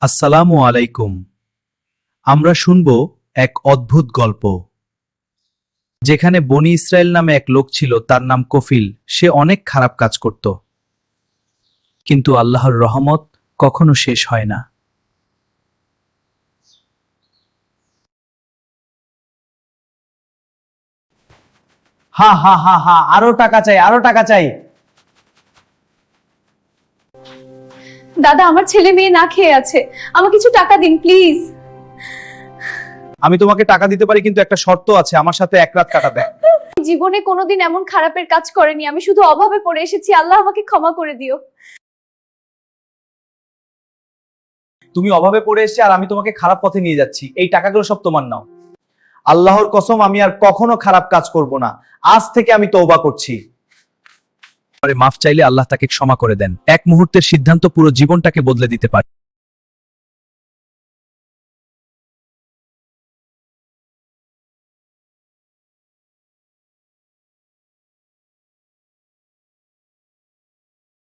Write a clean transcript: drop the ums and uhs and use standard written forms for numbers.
আসসালামু আলাইকুম। আমরা শুনব এক অদ্ভুত গল্প, যেখানে বনি ইসরায়েল নামে এক লোক ছিল, তার নাম কফিল। সে অনেক খারাপ কাজ করত, কিন্তু আল্লাহর রহমত কখনো শেষ হয় না। হা হা হা হা, আরো টাকা চাই, আরো টাকা চাই। দাদা, আমার ছেলে মেয়ে না খেয়ে আছে, আমাকে কিছু টাকা দিন প্লিজ। আমি তোমাকে টাকা দিতে পারি, কিন্তু একটা শর্ত আছে, আমার সাথে এক রাত কাটাবে। জীবনে কোনোদিন এমন খারাপের কাজ করেনি, আমি শুধু অভাবে পড়ে এসেছি, আল্লাহ আমাকে ক্ষমা করে দিও। তুমি অভাবে পড়ে এসেছো আর আমি তোমাকে খারাপ পথে নিয়ে যাচ্ছি, এই টাকাগুলো সব তোমার নাও। আল্লাহর কসম, আমি আর কখনো খারাপ কাজ করব না। আজ থেকে আমি তওবা করছি। মাফ চাইলে আল্লাহ তাকে ক্ষমা করে দেন। এক মুহূর্তের সিদ্ধান্ত পুরো জীবনটাকে বদলে দিতে পারে।